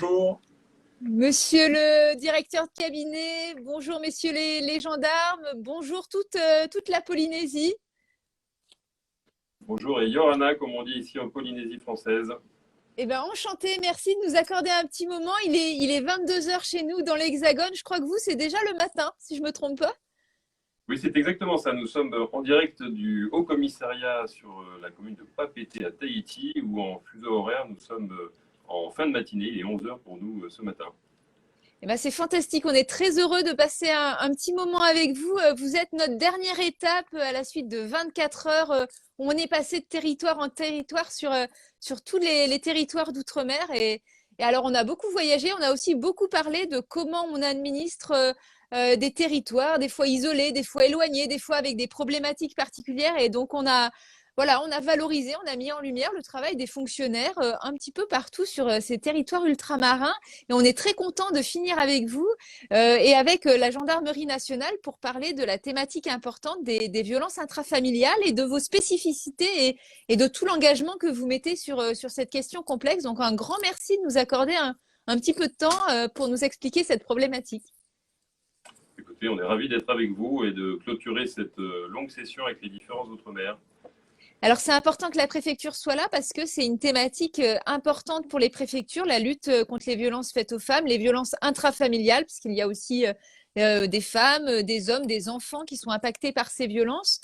bonjour. Monsieur le directeur de cabinet, bonjour messieurs les gendarmes, bonjour toute la Polynésie. Bonjour et Yorana, comme on dit ici en Polynésie française. Eh bien, enchanté, merci de nous accorder un petit moment. Il est 22 heures chez nous dans l'Hexagone. Je crois que vous, c'est déjà le matin, si je me trompe pas. Oui, c'est exactement ça. Nous sommes en direct du Haut Commissariat sur la commune de Papeete à Tahiti, où en fuseau horaire, nous sommes en fin de matinée, il est 11 heures pour nous ce matin. Eh ben, c'est fantastique. On est très heureux de passer un petit moment avec vous. Vous êtes notre dernière étape à la suite de 24 heures où on est passé de territoire en territoire sur tous les territoires d'outre-mer. Et alors, on a beaucoup voyagé. On a aussi beaucoup parlé de comment on administre des territoires, des fois isolés, des fois éloignés, des fois avec des problématiques particulières. Et donc, voilà, on a valorisé, on a mis en lumière le travail des fonctionnaires un petit peu partout sur ces territoires ultramarins. Et on est très content de finir avec vous et avec la Gendarmerie nationale pour parler de la thématique importante des violences intrafamiliales et de vos spécificités et de tout l'engagement que vous mettez sur cette question complexe. Donc, un grand merci de nous accorder un petit peu de temps pour nous expliquer cette problématique. Écoutez, on est ravis d'être avec vous et de clôturer cette longue session avec les différents outre-mer. Alors, c'est important que la préfecture soit là parce que c'est une thématique importante pour les préfectures, la lutte contre les violences faites aux femmes, les violences intrafamiliales, puisqu'il y a aussi des femmes, des hommes, des enfants qui sont impactés par ces violences.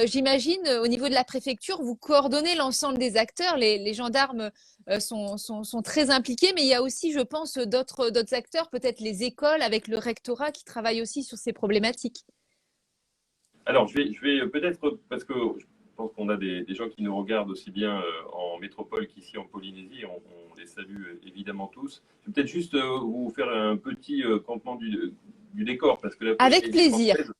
J'imagine, au niveau de la préfecture, vous coordonnez l'ensemble des acteurs. Les gendarmes sont très impliqués, mais il y a aussi, je pense, d'autres acteurs, peut-être les écoles avec le rectorat qui travaillent aussi sur ces problématiques. Alors, je vais peut-être, parce que je pense qu'on a des gens qui nous regardent aussi bien en métropole qu'ici en Polynésie, on les salue évidemment tous. Je vais peut-être juste vous faire un petit campement du décor, parce que la Avec Polynésie plaisir. française,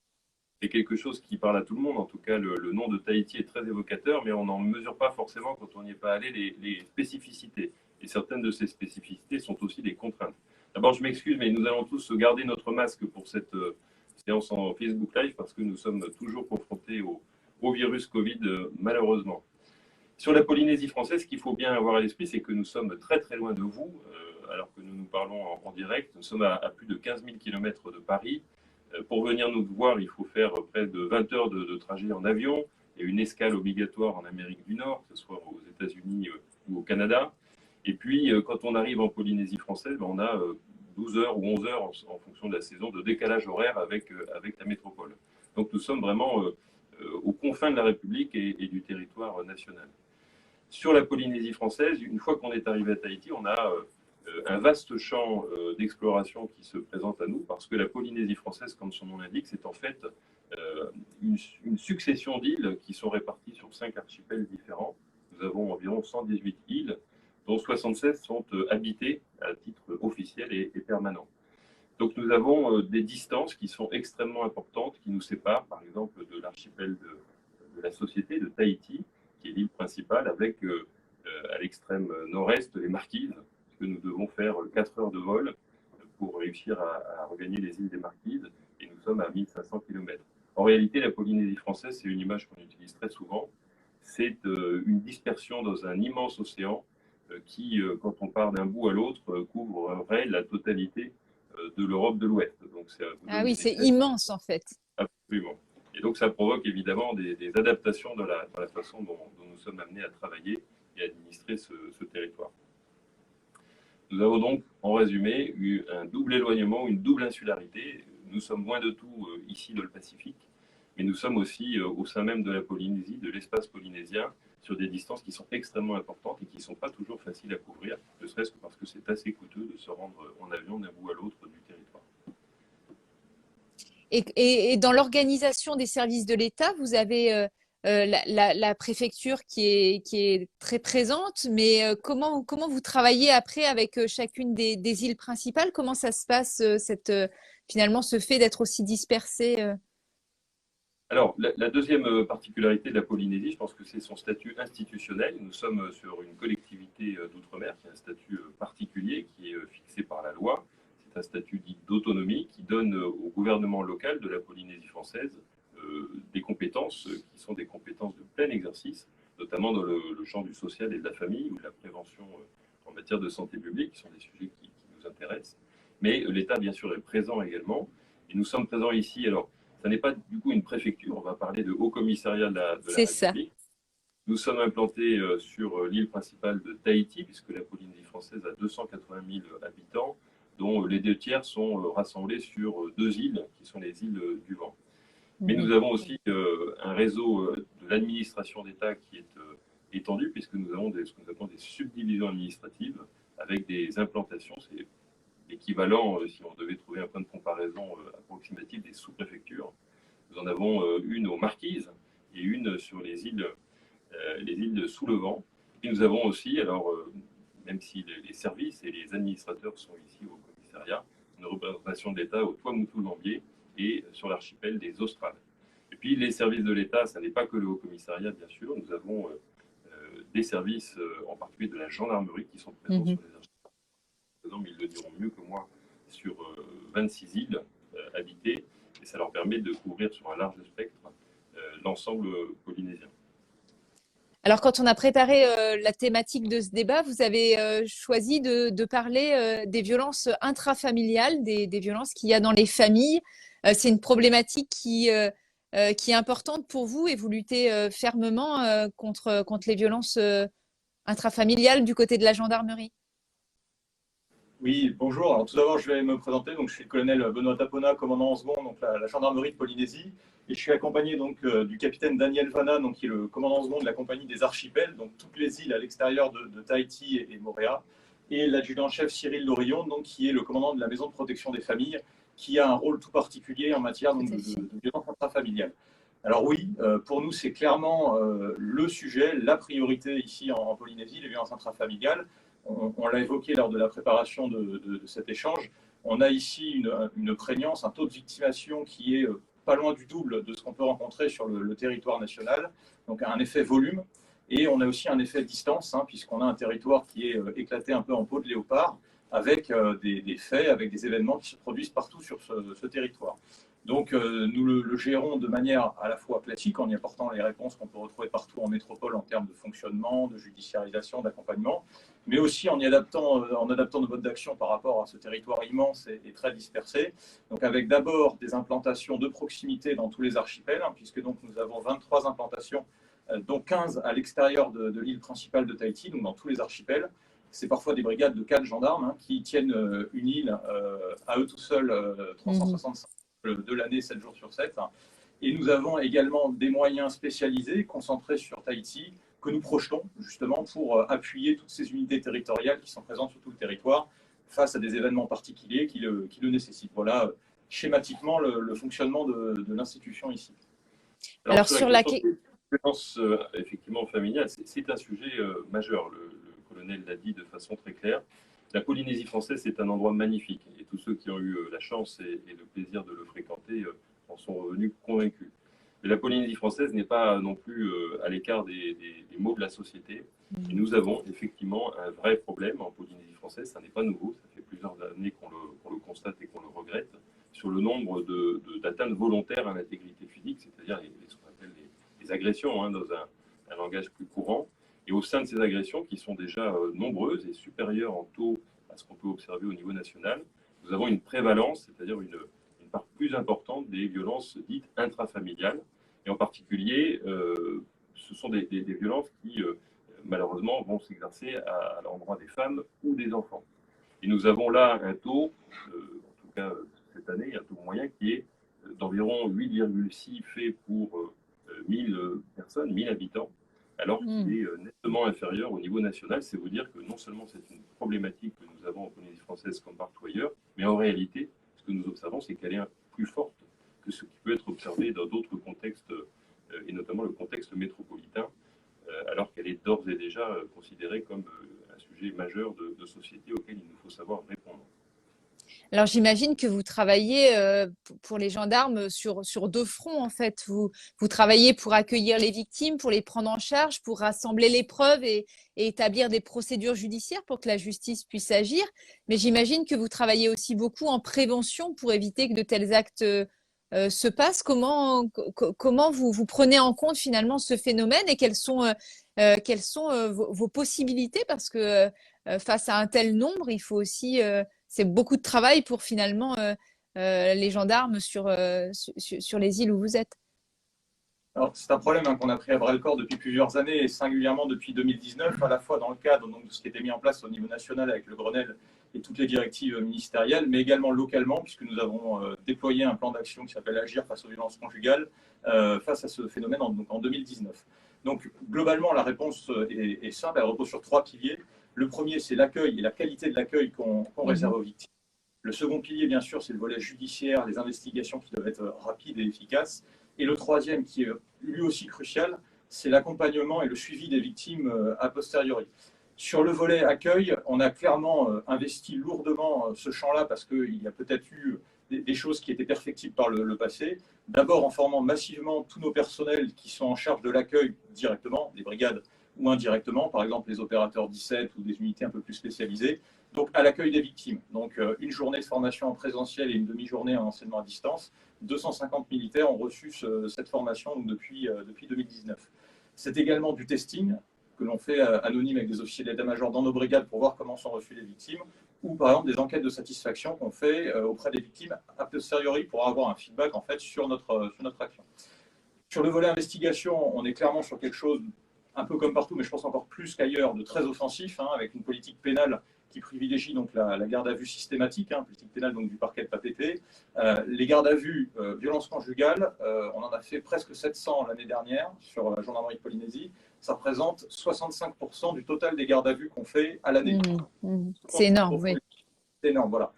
c'est quelque chose qui parle à tout le monde. En tout cas, le nom de Tahiti est très évocateur, mais on n'en mesure pas forcément quand on n'y est pas allé les spécificités. Et certaines de ces spécificités sont aussi des contraintes. D'abord, je m'excuse, mais nous allons tous garder notre masque pour cette séance en Facebook Live parce que nous sommes toujours confrontés au virus Covid, malheureusement. Sur la Polynésie française, ce qu'il faut bien avoir à l'esprit, c'est que nous sommes très très loin de vous, alors que nous nous parlons en direct. Nous sommes à plus de 15 000 km de Paris. Pour venir nous voir, il faut faire près de 20 heures de trajet en avion et une escale obligatoire en Amérique du Nord, que ce soit aux États-Unis ou au Canada. Et puis, quand on arrive en Polynésie française, on a 12 heures ou 11 heures en fonction de la saison de décalage horaire avec la métropole. Donc nous sommes vraiment aux confins de la République et du territoire national. Sur la Polynésie française, une fois qu'on est arrivé à Tahiti, on a un vaste champ d'exploration qui se présente à nous, parce que la Polynésie française, comme son nom l'indique, c'est en fait une succession d'îles qui sont réparties sur 5 archipels différents. Nous avons environ 118 îles, dont 76 sont habitées à titre officiel et permanent. Donc nous avons des distances qui sont extrêmement importantes, qui nous séparent, par exemple, de l'archipel de la société de Tahiti, qui est l'île principale, avec à l'extrême nord-est les Marquises, que nous devons faire 4 heures de vol pour réussir à regagner les îles des Marquises, et nous sommes à 1500 km. En réalité, la Polynésie française, c'est une image qu'on utilise très souvent, c'est une dispersion dans un immense océan qui, quand on part d'un bout à l'autre, couvre la totalité de l'Europe de l'Ouest. Donc, ça vous Ah donne oui, une c'est échelle immense en fait. absolument. Et donc, ça provoque évidemment des adaptations dans la façon dont nous sommes amenés à travailler et à administrer ce territoire. Nous avons donc, en résumé, eu un double éloignement, une double insularité. Nous sommes loin de tout ici dans le Pacifique, mais nous sommes aussi au sein même de la Polynésie, de l'espace polynésien, sur des distances qui sont extrêmement importantes et qui ne sont pas toujours faciles à couvrir, ne serait-ce que parce que c'est assez coûteux de se rendre en avion d'un bout à l'autre du territoire. Et dans l'organisation des services de l'État, vous avez la préfecture qui est très présente, mais comment vous travaillez après avec chacune des îles principales? Comment ça se passe, finalement, ce fait d'être aussi dispersé Alors, la deuxième particularité de la Polynésie, je pense que c'est son statut institutionnel. Nous sommes sur une collectivité d'outre-mer qui a un statut particulier qui est fixé par la loi. C'est un statut dit d'autonomie qui donne au gouvernement local de la Polynésie française des compétences qui sont des compétences de plein exercice, notamment dans le champ du social et de la famille ou de la prévention en matière de santé publique, qui sont des sujets qui intéresse. Mais l'État, bien sûr, est présent également. Et nous sommes présents ici. Alors, ça n'est pas du coup une préfecture. On va parler de Haut Commissariat de la C'est ça. République. Nous sommes implantés sur l'île principale de Tahiti, puisque la Polynésie française a 280 000 habitants, dont les 2 tiers sont rassemblés sur 2 îles, qui sont les îles du Vent. Mais nous avons aussi un réseau de l'administration d'État qui est étendu, puisque nous avons ce que nous appelons des subdivisions administratives, avec des implantations. C'est l'équivalent, si on devait trouver un point de comparaison approximatif, des sous-préfectures. Nous en avons une aux Marquises et une sur les îles sous le vent. Et nous avons aussi, alors même si les services et les administrateurs sont ici au commissariat, une représentation de l'État au Tuamotu-Gambier et sur l'archipel des Australes. Et puis les services de l'État, ça n'est pas que le Haut Commissariat, bien sûr. Nous avons des services, en particulier de la gendarmerie, qui sont présents sur les archipels. Mais ils le diront mieux que moi, sur 26 îles habitées. Et ça leur permet de couvrir sur un large spectre l'ensemble polynésien. Alors, quand on a préparé la thématique de ce débat, vous avez choisi de parler des violences intrafamiliales, des violences qu'il y a dans les familles. C'est une problématique qui est importante pour vous et vous luttez fermement contre les violences intrafamiliales du côté de la gendarmerie. Oui, bonjour. Alors, tout d'abord, je vais me présenter. Donc, je suis le colonel Benoît Tapona, commandant en second, donc la gendarmerie de Polynésie. Et je suis accompagné donc du capitaine Daniel Vanna, donc, qui est le commandant en second de la compagnie des archipels, donc toutes les îles à l'extérieur de Tahiti et Moorea. Et l'adjudant-chef Cyril Lorillon, donc, qui est le commandant de la maison de protection des familles, qui a un rôle tout particulier en matière donc, de violence intrafamiliale. Alors oui, pour nous, c'est clairement le sujet, la priorité ici en Polynésie, les violences intrafamiliales. On l'a évoqué lors de la préparation de cet échange. On a ici une prégnance, un taux de victimation qui est pas loin du double de ce qu'on peut rencontrer sur le territoire national. Donc un effet volume. Et on a aussi un effet distance, puisqu'on a un territoire qui est éclaté un peu en peau de léopard, avec des faits, avec des événements qui se produisent partout sur ce territoire. Donc nous le gérons de manière à la fois classique, en y apportant les réponses qu'on peut retrouver partout en métropole en termes de fonctionnement, de judiciarisation, d'accompagnement, mais aussi en adaptant nos modes d'action par rapport à ce territoire immense et très dispersé. Donc avec d'abord des implantations de proximité dans tous les archipels, puisque donc nous avons 23 implantations, dont 15 à l'extérieur de l'île principale de Tahiti, donc dans tous les archipels. C'est parfois des brigades de 4 gendarmes qui tiennent une île à eux tout seuls 365 de l'année, 7 jours sur 7. Et nous avons également des moyens spécialisés concentrés sur Tahiti que nous projetons justement pour appuyer toutes ces unités territoriales qui sont présentes sur tout le territoire face à des événements particuliers qui le nécessitent. Voilà schématiquement le fonctionnement de l'institution ici. Alors sur la violence effectivement familiale, c'est un sujet majeur. Le colonel l'a dit de façon très claire. La Polynésie française, c'est un endroit magnifique et tous ceux qui ont eu la chance et le plaisir de le fréquenter en sont revenus convaincus. Mais la Polynésie française n'est pas non plus à l'écart des maux de la société. Et nous avons effectivement un vrai problème en Polynésie française, ça n'est pas nouveau, ça fait plusieurs années qu'on le constate et qu'on le regrette, sur le nombre d'atteintes volontaires à l'intégrité physique, c'est-à-dire ce qu'on appelle les agressions dans un langage plus courant. Et au sein de ces agressions, qui sont déjà nombreuses et supérieures en taux à ce qu'on peut observer au niveau national, nous avons une prévalence, c'est-à-dire une part plus importante des violences dites intrafamiliales. Et en particulier, ce sont des violences qui, malheureusement, vont s'exercer à l'endroit des femmes ou des enfants. Et nous avons là un taux, en tout cas cette année, un taux moyen qui est d'environ 8,6 faits pour 1000 personnes, 1000 habitants, alors qu'il est nettement inférieur au niveau national. C'est vous dire que non seulement c'est une problématique que nous avons en Polynésie française comme partout ailleurs, mais en réalité, ce que nous observons, c'est qu'elle est plus forte que ce qui peut être observé dans d'autres contextes, et notamment le contexte métropolitain, alors qu'elle est d'ores et déjà considérée comme un sujet majeur de société auquel il nous faut savoir répondre. Alors j'imagine que vous travaillez pour les gendarmes sur deux fronts en fait. Vous travaillez pour accueillir les victimes, pour les prendre en charge, pour rassembler les preuves et établir des procédures judiciaires pour que la justice puisse agir. Mais j'imagine que vous travaillez aussi beaucoup en prévention pour éviter que de tels actes se passent. Comment vous prenez en compte finalement ce phénomène et quelles sont vos possibilités? Parce que face à un tel nombre, il faut aussi c'est beaucoup de travail pour finalement les gendarmes sur les îles où vous êtes. Alors, c'est un problème qu'on a pris à bras-le-corps depuis plusieurs années et singulièrement depuis 2019, à la fois dans le cadre donc, de ce qui était mis en place au niveau national avec le Grenelle et toutes les directives ministérielles, mais également localement, puisque nous avons déployé un plan d'action qui s'appelle Agir face aux violences conjugales face à ce phénomène en 2019. Donc, globalement, la réponse est simple, elle repose sur 3 piliers. Le premier, c'est l'accueil et la qualité de l'accueil qu'on réserve aux victimes. Le second pilier, bien sûr, c'est le volet judiciaire, les investigations qui doivent être rapides et efficaces. Et le troisième, qui est lui aussi crucial, c'est l'accompagnement et le suivi des victimes a posteriori. Sur le volet accueil, on a clairement investi lourdement ce champ-là parce qu'il y a peut-être eu des choses qui étaient perfectibles par le passé. D'abord en formant massivement tous nos personnels qui sont en charge de l'accueil directement, des brigades ou indirectement, par exemple les opérateurs 17 ou des unités un peu plus spécialisées, donc à l'accueil des victimes. Donc une journée de formation en présentiel et une demi-journée en enseignement à distance. 250 militaires ont reçu cette formation donc, depuis 2019. C'est également du testing que l'on fait anonyme avec des officiers d'état-major dans nos brigades pour voir comment sont reçues les victimes, ou par exemple des enquêtes de satisfaction qu'on fait auprès des victimes a posteriori pour avoir un feedback en fait sur notre action. Sur le volet investigation, on est clairement sur quelque chose un peu comme partout, mais je pense encore plus qu'ailleurs, de très offensif, avec une politique pénale qui privilégie donc la garde à vue systématique, politique pénale donc du parquet de Papeete. Les gardes à vue, violences conjugales, on en a fait presque 700 l'année dernière sur la gendarmerie de Polynésie. Ça représente 65% du total des gardes à vue qu'on fait à l'année. C'est énorme, oui. C'est énorme, voilà.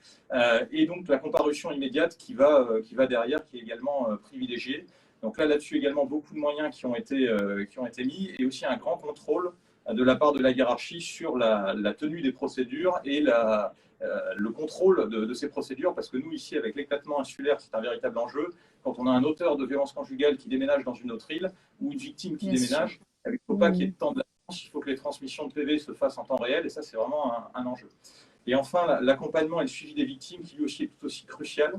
Et donc la comparution immédiate qui va derrière, qui est également privilégiée. Donc là-dessus également beaucoup de moyens qui ont été mis et aussi un grand contrôle de la part de la hiérarchie sur la tenue des procédures et le contrôle de ces procédures, parce que nous ici avec l'éclatement insulaire c'est un véritable enjeu. Quand on a un auteur de violence conjugale qui déménage dans une autre île ou une victime qui déménage, il ne faut pas qu'il y ait de temps de latence, il faut que les transmissions de PV se fassent en temps réel et ça c'est vraiment un enjeu. Et enfin l'accompagnement et le suivi des victimes qui lui aussi est tout aussi crucial.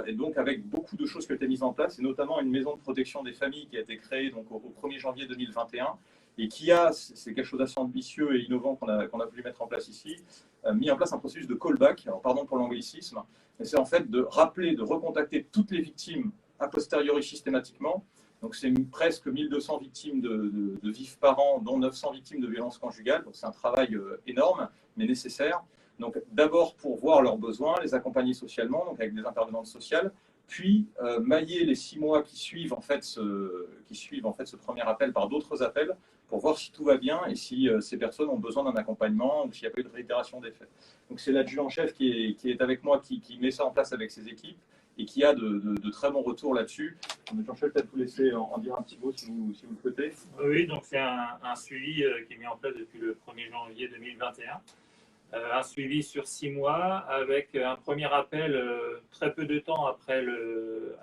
Et donc avec beaucoup de choses qui ont été mises en place, et notamment une maison de protection des familles qui a été créée donc, au 1er janvier 2021, et qui a, c'est quelque chose d'assez ambitieux et innovant qu'on a voulu mettre en place ici, mis en place un processus de callback, alors pardon pour l'anglicisme, mais c'est en fait de rappeler, de recontacter toutes les victimes a posteriori systématiquement. Donc c'est presque 1200 victimes de vifs par an, dont 900 victimes de violences conjugales, donc c'est un travail énorme, mais nécessaire. Donc d'abord pour voir leurs besoins, les accompagner socialement, donc avec des intervenantes sociales, puis mailler les 6 mois qui suivent en fait ce premier appel par d'autres appels pour voir si tout va bien et si ces personnes ont besoin d'un accompagnement ou s'il n'y a pas eu de réitération des faits. Donc c'est l'adjudant-chef qui est avec moi, qui met ça en place avec ses équipes et qui a de très bons retours là-dessus. Jean-Chef, peut-être vous laisser en dire un petit mot si vous le souhaitez. Oui, donc c'est un suivi qui est mis en place depuis le 1er janvier 2021. Un suivi sur 6 mois avec un premier appel très peu de temps après le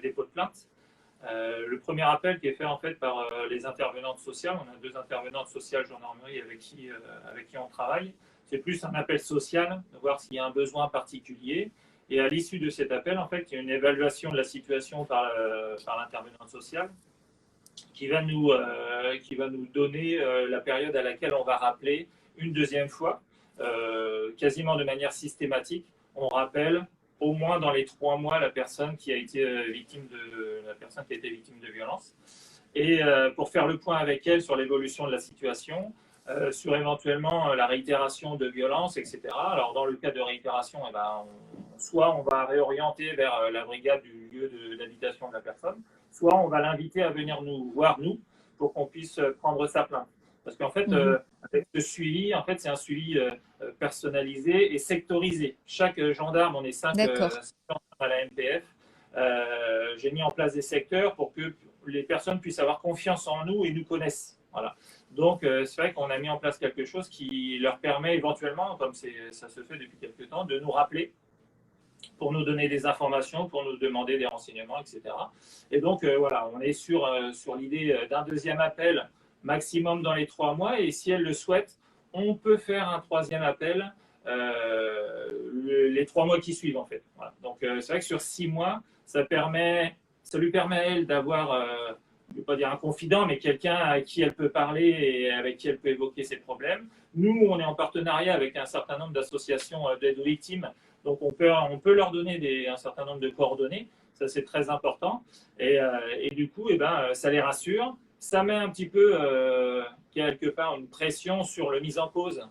dépôt de plainte. Le premier appel qui est fait en fait par les intervenantes sociales. On a 2 intervenantes sociales gendarmerie avec qui on travaille. C'est plus un appel social, de voir s'il y a un besoin particulier. Et à l'issue de cet appel, en fait, il y a une évaluation de la situation par l'intervenante sociale qui va nous donner la période à laquelle on va rappeler une deuxième fois. Quasiment de manière systématique, on rappelle au moins dans les 3 mois la personne qui a été victime de violence, et pour faire le point avec elle sur l'évolution de la situation, sur éventuellement la réitération de violence, etc. Alors dans le cas de réitération, soit on va réorienter vers la brigade du lieu d'habitation de la personne, soit on va l'inviter à venir nous voir pour qu'on puisse prendre sa plainte. Parce qu'en fait, avec ce suivi, en fait, c'est un suivi personnalisé et sectorisé. Chaque gendarme, on est 5 à la MPF. J'ai mis en place des secteurs pour que les personnes puissent avoir confiance en nous et nous connaissent. Voilà. Donc, c'est vrai qu'on a mis en place quelque chose qui leur permet éventuellement, comme ça se fait depuis quelques temps, de nous rappeler pour nous donner des informations, pour nous demander des renseignements, etc. Et donc, voilà, on est sur l'idée d'un deuxième appel maximum dans les 3 mois, et si elle le souhaite, on peut faire un 3e appel les 3 mois qui suivent en fait. Voilà. Donc c'est vrai que sur 6 mois, ça lui permet à elle d'avoir je ne vais pas dire un confident, mais quelqu'un à qui elle peut parler et avec qui elle peut évoquer ses problèmes. Nous, on est en partenariat avec un certain nombre d'associations d'aide aux victimes, donc on peut leur donner un certain nombre de coordonnées, ça c'est très important, et du coup, ça les rassure, ça met un petit peu, quelque part, une pression sur le mis en cause,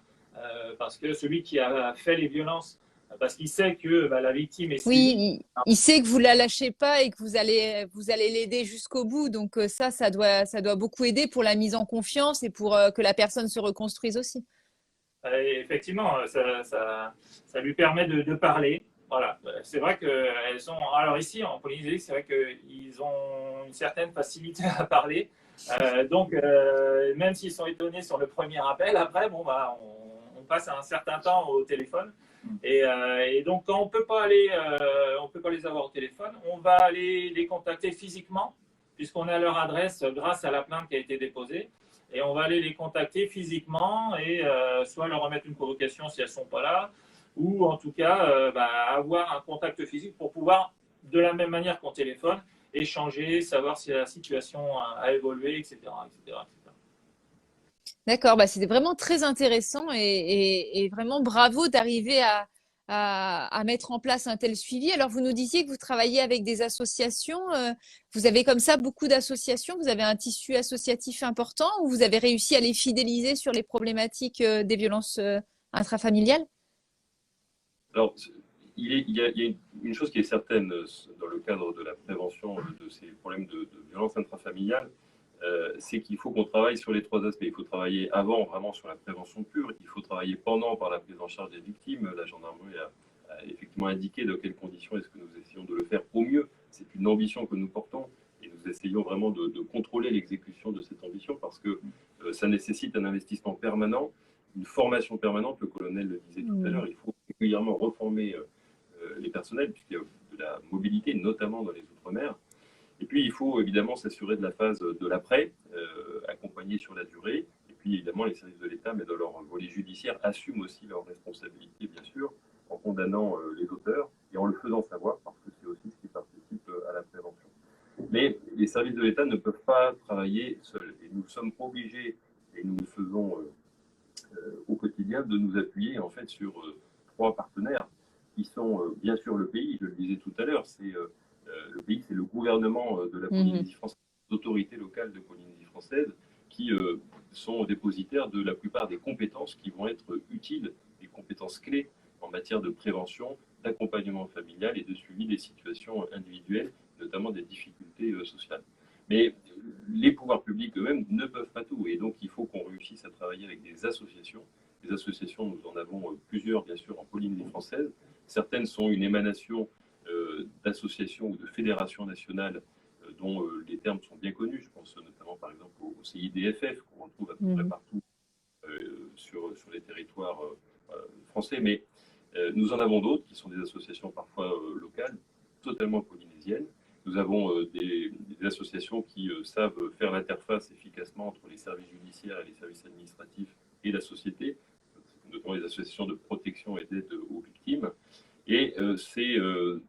parce que celui qui a fait les violences, parce qu'il sait que la victime est suivie. Oui, il sait que vous la lâchez pas et que vous allez l'aider jusqu'au bout. Donc ça doit beaucoup aider pour la mise en confiance et pour que la personne se reconstruise aussi. Effectivement, ça lui permet de parler. Voilà, c'est vrai qu'elles sont. Alors ici, en Polynésie, c'est vrai qu'ils ont une certaine facilité à parler. Même s'ils sont étonnés sur le premier appel, après, on passe un certain temps au téléphone. Et donc, quand on peut pas les avoir au téléphone, on va aller les contacter physiquement, puisqu'on a leur adresse grâce à la plainte qui a été déposée. Et on va aller les contacter physiquement et soit leur remettre une convocation si elles ne sont pas là, ou en tout cas avoir un contact physique pour pouvoir, de la même manière qu'on téléphone, échanger, savoir si la situation a évolué, etc. etc. D'accord, c'était vraiment très intéressant et vraiment bravo d'arriver à mettre en place un tel suivi. Alors, vous nous disiez que vous travaillez avec des associations. Vous avez comme ça beaucoup d'associations. Vous avez un tissu associatif important ou vous avez réussi à les fidéliser sur les problématiques des violences intrafamiliales? Alors, il y a une chose qui est certaine dans le cadre de la prévention de ces problèmes de violence intrafamiliale, c'est qu'il faut qu'on travaille sur les trois aspects. Il faut travailler avant vraiment sur la prévention pure, il faut travailler pendant par la prise en charge des victimes. La gendarmerie a effectivement indiqué dans quelles conditions est-ce que nous essayons de le faire au mieux. C'est une ambition que nous portons et nous essayons vraiment de contrôler l'exécution de cette ambition parce que ça nécessite un investissement permanent, une formation permanente. Le colonel le disait tout à l'heure, il faut régulièrement reformer les personnels puisqu'il y a de la mobilité, notamment dans les Outre-mer. Et puis, il faut évidemment s'assurer de la phase de l'après, accompagner sur la durée. Et puis, évidemment, les services de l'État, mais dans leur volet judiciaire, assument aussi leurs responsabilités, bien sûr, en condamnant les auteurs et en le faisant savoir, parce que c'est aussi ce qui participe à la prévention. Mais les services de l'État ne peuvent pas travailler seuls. Et nous sommes obligés, et nous le faisons au quotidien, de nous appuyer en fait sur trois partenaires qui sont bien sûr le pays, je le disais tout à l'heure, c'est le pays, c'est le gouvernement de la Polynésie française, les autorités locales de Polynésie française, qui sont dépositaires de la plupart des compétences qui vont être utiles, des compétences clés en matière de prévention, d'accompagnement familial et de suivi des situations individuelles, notamment des difficultés sociales. Mais les pouvoirs publics eux-mêmes ne peuvent pas tout, et donc il faut qu'on réussisse à travailler avec des associations. Les associations, nous en avons plusieurs, bien sûr, en Polynésie française. Certaines sont une émanation d'associations ou de fédérations nationales dont les termes sont bien connus. Je pense notamment par exemple au CIDFF qu'on retrouve à peu près partout sur les territoires français. Mais nous en avons d'autres qui sont des associations parfois locales, totalement polynésiennes. Nous avons des associations qui savent faire l'interface efficacement entre les services judiciaires et les services administratifs et la société, notamment les associations de protection et d'aide aux victimes. Et c'est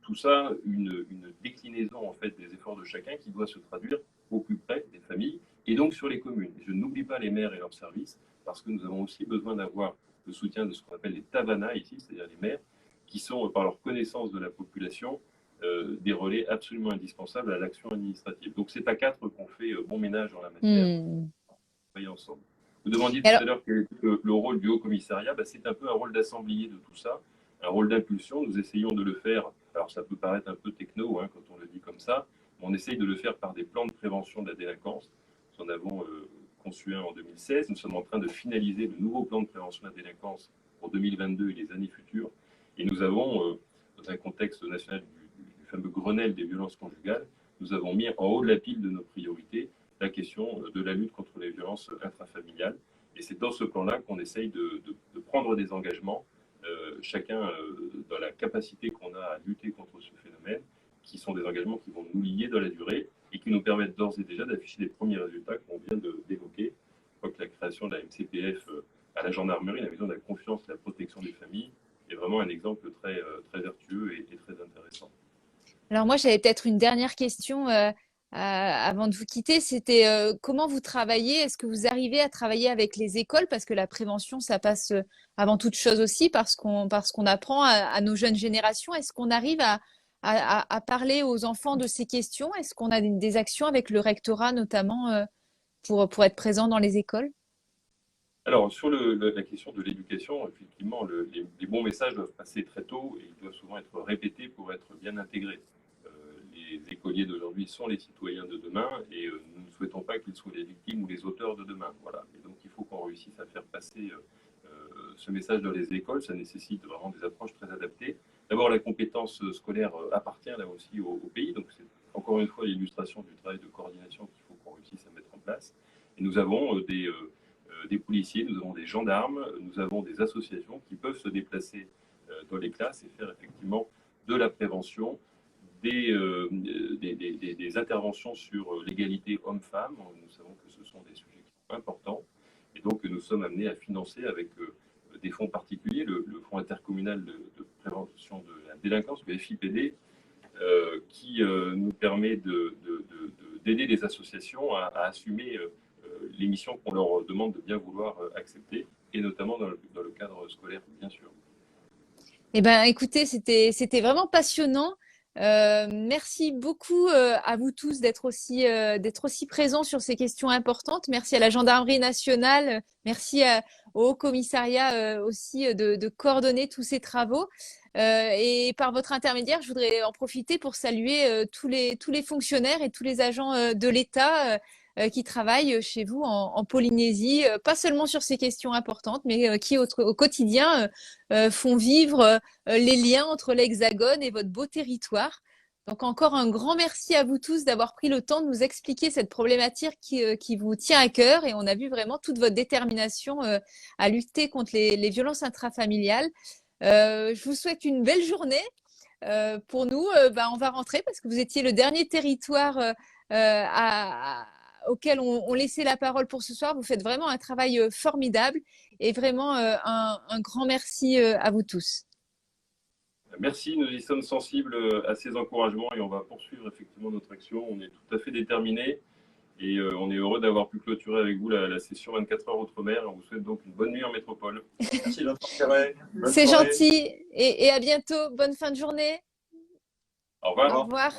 tout ça une déclinaison en fait des efforts de chacun qui doit se traduire au plus près des familles et donc sur les communes. Je n'oublie pas les maires et leurs services parce que nous avons aussi besoin d'avoir le soutien de ce qu'on appelle les tabanas ici, c'est-à-dire les maires qui sont par leur connaissance de la population des relais absolument indispensables à l'action administrative. Donc c'est à quatre qu'on fait bon ménage en la matière. Travailler ensemble. Vous demandiez tout à l'heure quel était le rôle du Haut-Commissariat. C'est un peu un rôle d'assemblier de tout ça, un rôle d'impulsion. Nous essayons de le faire, alors ça peut paraître un peu techno quand on le dit comme ça, mais on essaye de le faire par des plans de prévention de la délinquance. Nous en avons conçu un en 2016. Nous sommes en train de finaliser le nouveau plan de prévention de la délinquance pour 2022 et les années futures. Et nous avons, dans un contexte national du fameux Grenelle des violences conjugales, nous avons mis en haut de la pile de nos priorités la question de la lutte contre les violences intrafamiliales. Et c'est dans ce plan-là qu'on essaye de prendre des engagements, chacun dans la capacité qu'on a à lutter contre ce phénomène, qui sont des engagements qui vont nous lier dans la durée et qui nous permettent d'ores et déjà d'afficher les premiers résultats qu'on vient d'évoquer. Je crois que la création de la MCPF à la gendarmerie, la maison de la confiance et de la protection des familles, est vraiment un exemple très vertueux et très intéressant. Alors moi, j'avais peut-être une dernière question. avant de vous quitter, c'était comment vous travaillez? Est-ce que vous arrivez à travailler avec les écoles? Parce que la prévention, ça passe avant toute chose aussi parce qu'on apprend à nos jeunes générations. Est-ce qu'on arrive à parler aux enfants de ces questions? Est-ce qu'on a des actions avec le rectorat notamment pour être présent dans les écoles? Alors, sur la question de l'éducation, effectivement, les bons messages doivent passer très tôt et ils doivent souvent être répétés pour être bien intégrés. Les écoliers d'aujourd'hui sont les citoyens de demain et nous ne souhaitons pas qu'ils soient les victimes ou les auteurs de demain. Voilà. Et donc, il faut qu'on réussisse à faire passer ce message dans les écoles. Ça nécessite vraiment des approches très adaptées. D'abord, la compétence scolaire appartient là aussi au pays. Donc, c'est encore une fois l'illustration du travail de coordination qu'il faut qu'on réussisse à mettre en place. Et nous avons des policiers, nous avons des gendarmes, nous avons des associations qui peuvent se déplacer dans les classes et faire effectivement de la prévention, des interventions sur l'égalité homme-femme. Nous savons que ce sont des sujets qui sont importants et donc nous sommes amenés à financer avec des fonds particuliers, le fonds intercommunal de prévention de la délinquance, le FIPD, qui nous permet d'aider les associations à assumer les missions qu'on leur demande de bien vouloir accepter, et notamment dans le cadre scolaire, bien sûr. Eh ben, écoutez, c'était vraiment passionnant. Merci beaucoup à vous tous d'être aussi présents sur ces questions importantes. Merci à la Gendarmerie nationale, merci au Haut Commissariat aussi de coordonner tous ces travaux. Et par votre intermédiaire, je voudrais en profiter pour saluer tous les fonctionnaires et tous les agents de l'État qui travaillent chez vous en Polynésie, pas seulement sur ces questions importantes, mais qui au quotidien font vivre les liens entre l'Hexagone et votre beau territoire. Donc encore un grand merci à vous tous d'avoir pris le temps de nous expliquer cette problématique qui vous tient à cœur, et on a vu vraiment toute votre détermination à lutter contre les violences intrafamiliales. Je vous souhaite une belle journée. Pour nous, on va rentrer parce que vous étiez le dernier territoire auquel on laissait la parole pour ce soir. Vous faites vraiment un travail formidable et vraiment un grand merci à vous tous. Merci, nous y sommes sensibles à ces encouragements et on va poursuivre effectivement notre action. On est tout à fait déterminés et on est heureux d'avoir pu clôturer avec vous la session 24 heures Outre-mer. On vous souhaite donc une bonne nuit en métropole. Merci, Vincent Carré. C'est gentil et à bientôt. Bonne fin de journée. Au revoir. Au revoir.